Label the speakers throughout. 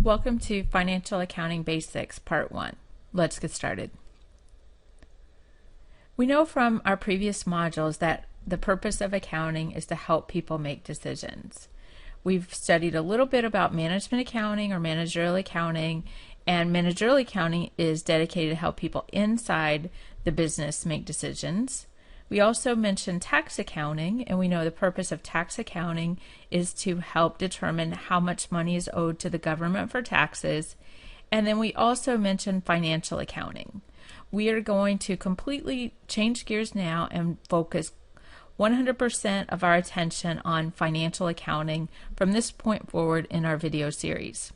Speaker 1: Welcome to Financial Accounting Basics Part 1. Let's get started. We know from our previous modules that the purpose of accounting is to help people make decisions. We've studied a little bit about management accounting or managerial accounting, and managerial accounting is dedicated to help people inside the business make decisions. We also mentioned tax accounting, and we know the purpose of tax accounting is to help determine how much money is owed to the government for taxes. And then we also mentioned financial accounting. We are going to completely change gears now and focus 100% of our attention on financial accounting from this point forward in our video series.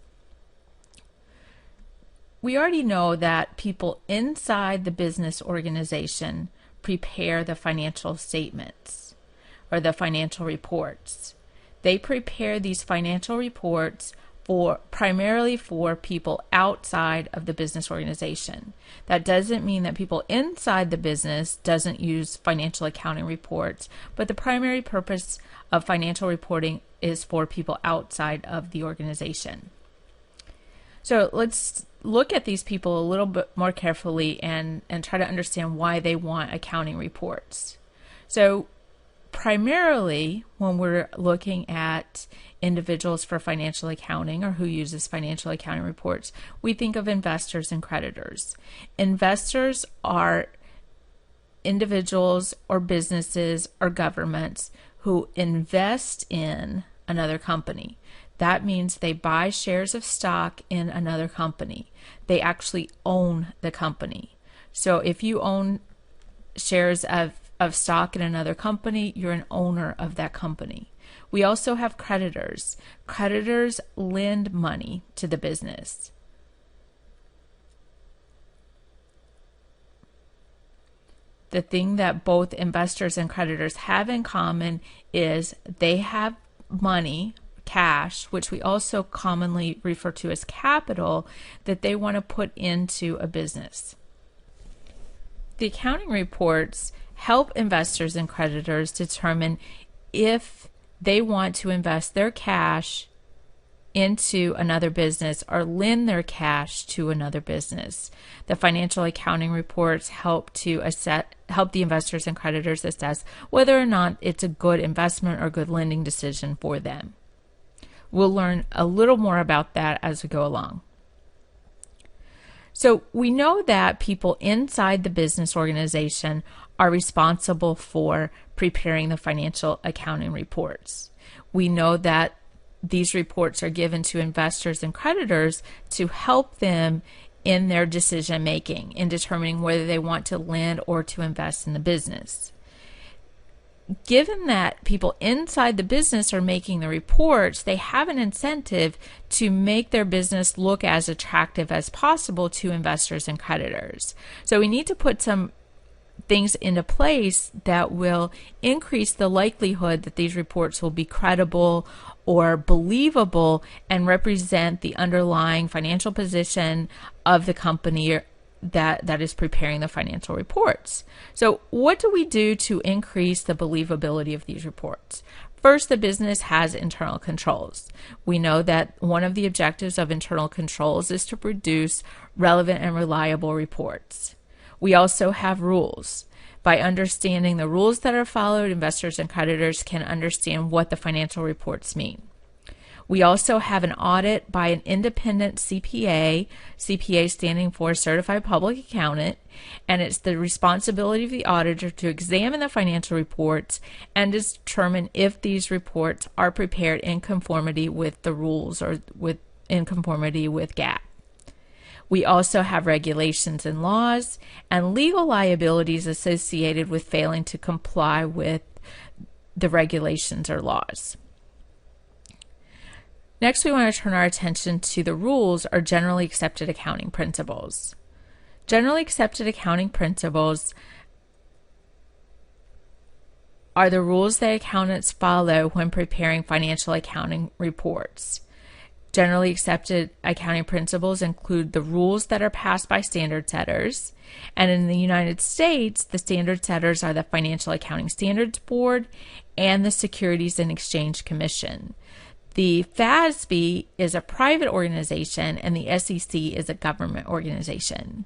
Speaker 1: We already know that people inside the business organization prepare the financial statements or the financial reports. They prepare these financial reports primarily for people outside of the business organization. That doesn't mean that people inside the business doesn't use financial accounting reports, but the primary purpose of financial reporting is for people outside of the organization. So let's look at these people a little bit more carefully and try to understand why they want accounting reports. So primarily when we're looking at individuals for financial accounting or who uses financial accounting reports, we think of investors and creditors. Investors are individuals or businesses or governments who invest in another company. That means they buy shares of stock in another company. They actually own the company. So if you own shares of stock in another company, you're an owner of that company. We also have creditors. Creditors lend money to the business. The thing that both investors and creditors have in common is they have money, cash, which we also commonly refer to as capital, that they want to put into a business. The accounting reports help investors and creditors determine if they want to invest their cash into another business or lend their cash to another business. The financial accounting reports help the investors and creditors assess whether or not it's a good investment or good lending decision for them. We'll learn a little more about that as we go along. So we know that people inside the business organization are responsible for preparing the financial accounting reports. We know that these reports are given to investors and creditors to help them in their decision making in determining whether they want to lend or to invest in the business. Given that people inside the business are making the reports, they have an incentive to make their business look as attractive as possible to investors and creditors. So we need to put some things into place that will increase the likelihood that these reports will be credible or believable and represent the underlying financial position of the company that is preparing the financial reports. So what do we do to increase the believability of these reports? First, the business has internal controls. We know that one of the objectives of internal controls is to produce relevant and reliable reports. We also have rules. By understanding the rules that are followed, investors and creditors can understand what the financial reports mean. We also have an audit by an independent CPA, CPA standing for Certified Public Accountant, and it's the responsibility of the auditor to examine the financial reports and determine if these reports are prepared in conformity with the rules or in conformity with GAAP. We also have regulations and laws and legal liabilities associated with failing to comply with the regulations or laws. Next, we want to turn our attention to the rules or generally accepted accounting principles. Generally accepted accounting principles are the rules that accountants follow when preparing financial accounting reports. Generally accepted accounting principles include the rules that are passed by standard setters, and in the United States, the standard setters are the Financial Accounting Standards Board and the Securities and Exchange Commission. The FASB is a private organization and the SEC is a government organization.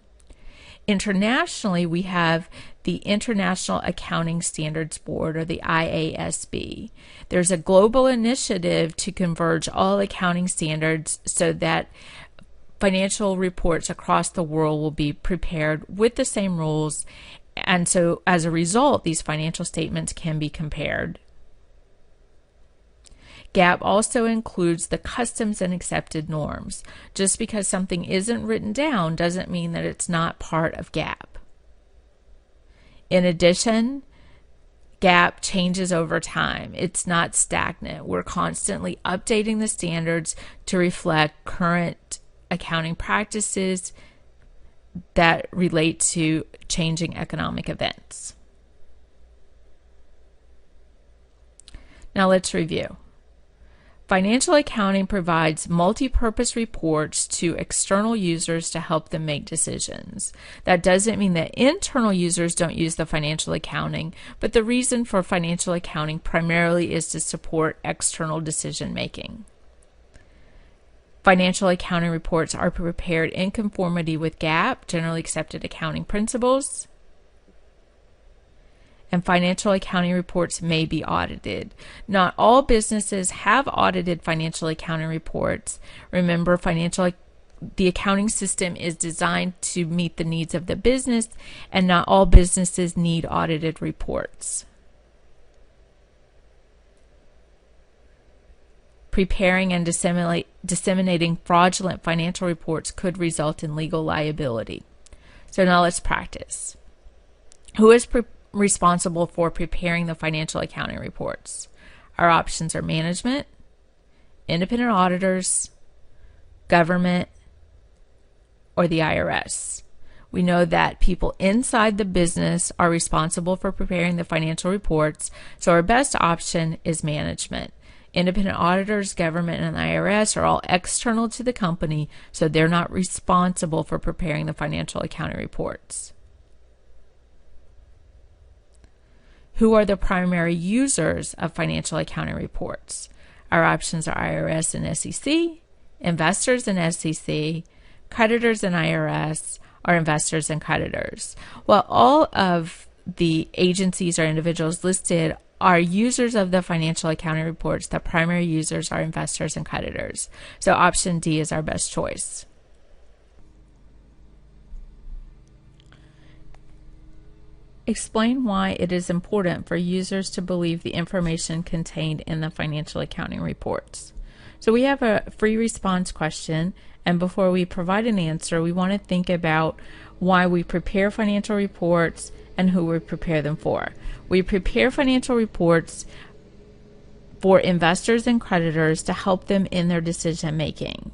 Speaker 1: Internationally, we have the International Accounting Standards Board, or the IASB. There's a global initiative to converge all accounting standards so that financial reports across the world will be prepared with the same rules, and so as a result, these financial statements can be compared. GAAP also includes the customs and accepted norms. Just because something isn't written down doesn't mean that it's not part of GAAP. In addition, GAAP changes over time. It's not stagnant. We're constantly updating the standards to reflect current accounting practices that relate to changing economic events. Now let's review. Financial accounting provides multi-purpose reports to external users to help them make decisions. That doesn't mean that internal users don't use the financial accounting, but the reason for financial accounting primarily is to support external decision making. Financial accounting reports are prepared in conformity with GAAP, generally accepted accounting principles. And financial accounting reports may be audited. Not all businesses have audited financial accounting reports. Remember, the accounting system is designed to meet the needs of the business, and not all businesses need audited reports. Preparing and disseminating fraudulent financial reports could result in legal liability. So now let's practice. Who is responsible for preparing the financial accounting reports? Our options are management, independent auditors, government, or the IRS. We know that people inside the business are responsible for preparing the financial reports, so our best option is management. Independent auditors, government, and IRS are all external to the company, so they're not responsible for preparing the financial accounting reports. Who are the primary users of financial accounting reports? Our options are IRS and SEC, investors and SEC, creditors and IRS, or investors and creditors. Well, all of the agencies or individuals listed are users of the financial accounting reports. The primary users are investors and creditors. So option D is our best choice. Explain why it is important for users to believe the information contained in the financial accounting reports. So we have a free response question, and before we provide an answer, we want to think about why we prepare financial reports and who we prepare them for. We prepare financial reports for investors and creditors to help them in their decision making.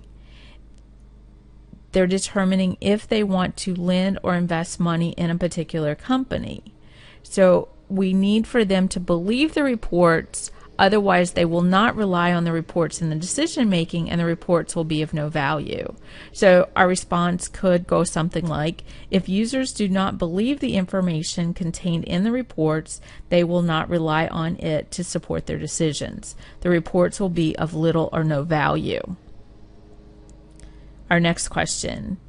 Speaker 1: They're determining if they want to lend or invest money in a particular company. So we need for them to believe the reports, otherwise they will not rely on the reports in the decision making, and the reports will be of no value. So our response could go something like, if users do not believe the information contained in the reports, they will not rely on it to support their decisions. The reports will be of little or no value. Our next question.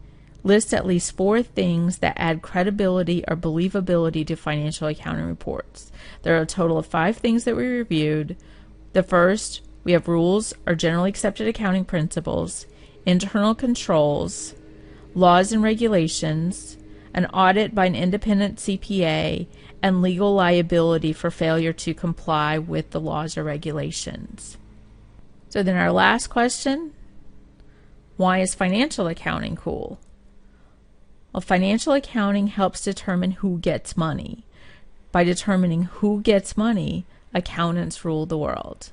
Speaker 1: List at least 4 things that add credibility or believability to financial accounting reports. There are a total of 5 things that we reviewed. The first, we have rules or generally accepted accounting principles, internal controls, laws and regulations, an audit by an independent CPA, and legal liability for failure to comply with the laws or regulations. So then our last question, why is financial accounting cool? Well, financial accounting helps determine who gets money. By determining who gets money, accountants rule the world.